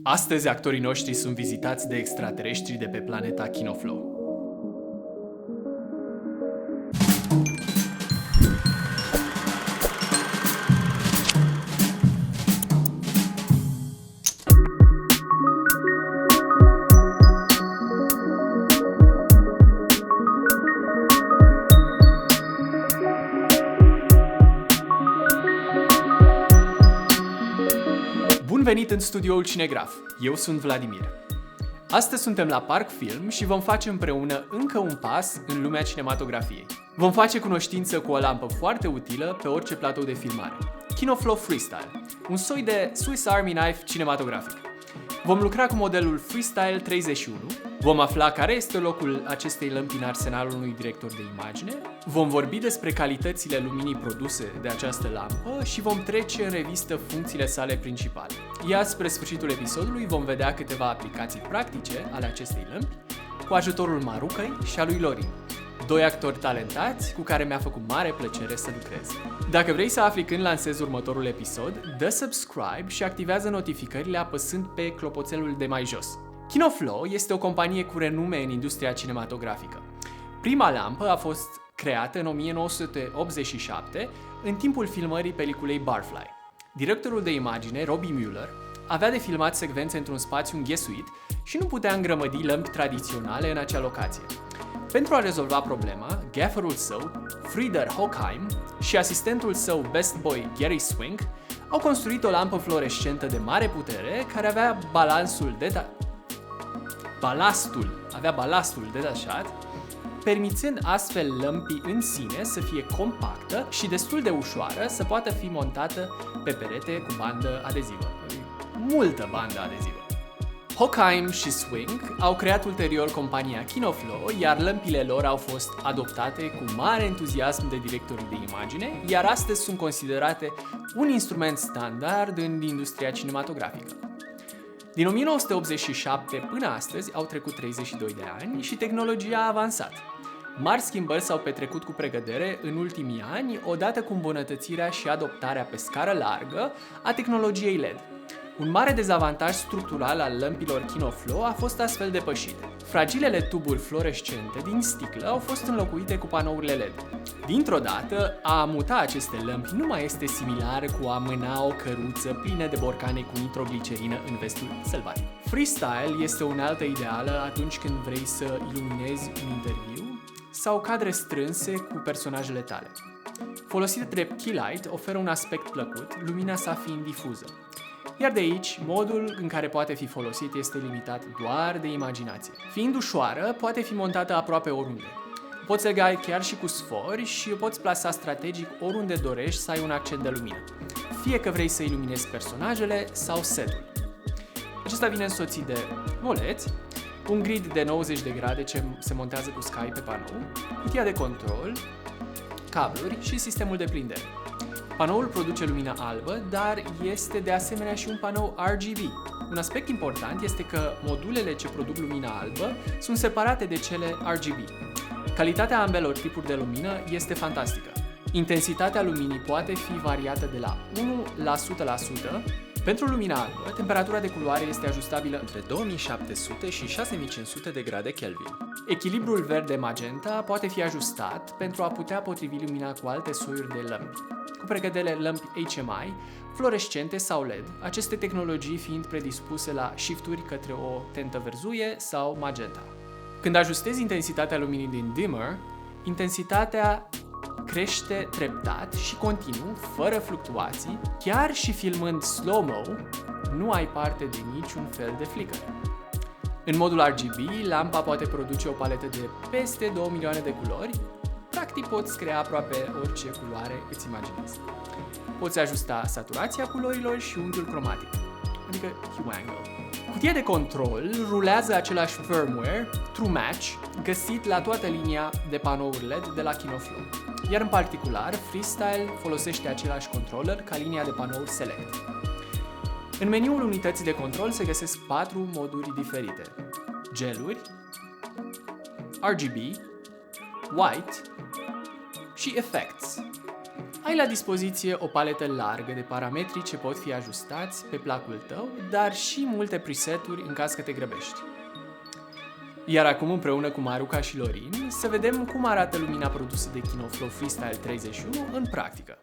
Astăzi, actorii noștri sunt vizitați de extraterestri de pe planeta Kinoflow. Bun venit în studioul Cinegraf. Eu sunt Vladimir. Astăzi suntem la Park Film și vom face împreună încă un pas în lumea cinematografiei. Vom face cunoștință cu o lampă foarte utilă pe orice platou de filmare. Kinoflow Freestyle, un soi de Swiss Army Knife cinematografic. Vom lucra cu modelul Freestyle 31, vom afla care este locul acestei lămpi în arsenalul unui director de imagine, vom vorbi despre calitățile luminii produse de această lampă și vom trece în revistă funcțiile sale principale. Iar spre sfârșitul episodului vom vedea câteva aplicații practice ale acestei lămpi cu ajutorul Marucăi și a lui Lorin, doi actori talentați cu care mi-a făcut mare plăcere să lucrez. Dacă vrei să afli când lansez următorul episod, dă subscribe și activează notificările apăsând pe clopoțelul de mai jos. Kinoflow este o companie cu renume în industria cinematografică. Prima lampă a fost creată în 1987, în timpul filmării peliculei Barfly. Directorul de imagine, Robbie Mueller, avea de filmat secvențe într-un spațiu înghesuit și nu putea îngrămădi lămpi tradiționale în acea locație. Pentru a rezolva problema, gafferul său, Frieder Hochheim, și asistentul său best boy Gary Swink au construit o lampă fluorescentă de mare putere care avea balastul detașat, permițând astfel lămpii în sine să fie compactă și destul de ușoară să poată fi montată pe perete cu bandă adezivă. Multă bandă adezivă. Hochheim și Swink au creat ulterior compania Kinoflow, iar lămpile lor au fost adoptate cu mare entuziasm de directorii de imagine, iar astăzi sunt considerate un instrument standard în industria cinematografică. Din 1987 până astăzi au trecut 32 de ani și tehnologia a avansat. Mari schimbări s-au petrecut cu pregădere în ultimii ani, odată cu îmbunătățirea și adoptarea pe scară largă a tehnologiei LED. Un mare dezavantaj structural al lămpilor Kinoflow a fost astfel depășit. Fragilele tuburi fluorescente din sticlă au fost înlocuite cu panourile LED. Dintr-o dată, a muta aceste lămpi nu mai este similar cu a mâna o căruță plină de borcane cu nitroglicerină în vestul sălbatic. Freestyle este o unealtă ideală atunci când vrei să iluminezi un interviu sau cadre strânse cu personajele tale. Folosită drept key light, oferă un aspect plăcut, lumina sa fiind difuză. Iar de aici, modul în care poate fi folosit este limitat doar de imaginație. Fiind ușoară, poate fi montată aproape oriunde. Poți lega chiar și cu sfori și o poți plasa strategic oriunde dorești să ai un accent de lumină, fie că vrei să iluminezi personajele sau setul. Acesta vine însoțit de moleți, un grid de 90 de grade ce se montează cu scai pe panou, cutia de control, cabluri și sistemul de prindere. Panoul produce lumină albă, dar este de asemenea și un panou RGB. Un aspect important este că modulele ce produc lumina albă sunt separate de cele RGB. Calitatea ambelor tipuri de lumină este fantastică. Intensitatea luminii poate fi variată de la 1 la 100%. Pentru lumina albă, temperatura de culoare este ajustabilă între 2700 și 6500 de grade Kelvin. Echilibrul verde-magenta poate fi ajustat pentru a putea potrivi lumina cu alte soiuri de lămpi, cu pregătele lămpi HMI, fluorescente sau LED, aceste tehnologii fiind predispuse la shifturi către o tentă verzuie sau magenta. Când ajustezi intensitatea luminii din dimmer, intensitatea crește treptat și continuu, fără fluctuații, chiar și filmând slow-mo, nu ai parte de niciun fel de flicker. În modul RGB, lampa poate produce o paletă de peste 2 milioane de culori. Practic poți crea aproape orice culoare îți imaginezi. Poți ajusta saturația culorilor și unghiul cromatic, adică hue angle. Cutia de control rulează același firmware True Match găsit la toată linia de panouri LED de la Kinoflow. Iar în particular, Freestyle folosește același controller ca linia de panouri Select. În meniul unității de control se găsesc 4 moduri diferite: geluri, RGB, white și effects. Ai la dispoziție o paletă largă de parametri ce pot fi ajustați pe placul tău, dar și multe preseturi în caz că te grăbești. Iar acum, împreună cu Maruca și Lorin, să vedem cum arată lumina produsă de KinoFlow Freestyle 31 în practică.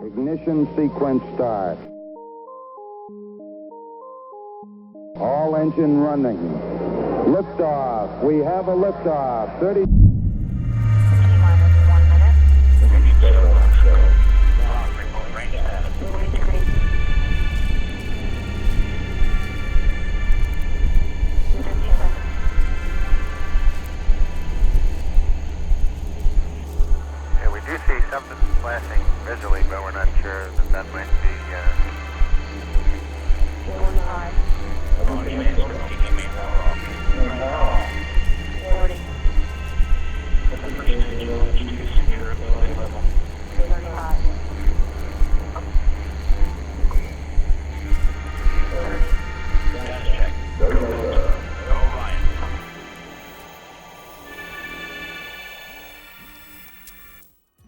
Ignition sequence start. All engine running. Liftoff. We have a liftoff. 30. Something flashing visually, but we're not sure that that might be.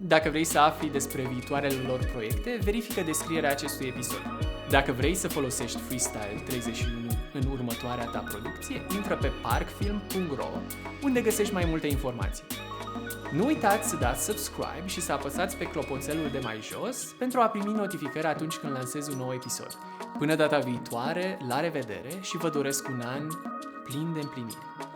Dacă vrei să afli despre viitoarele lor proiecte, verifică descrierea acestui episod. Dacă vrei să folosești Freestyle 31 în următoarea ta producție, intră pe parkfilm.ro, unde găsești mai multe informații. Nu uitați să dați subscribe și să apăsați pe clopoțelul de mai jos pentru a primi notificări atunci când lansez un nou episod. Până data viitoare, la revedere și vă doresc un an plin de împliniri!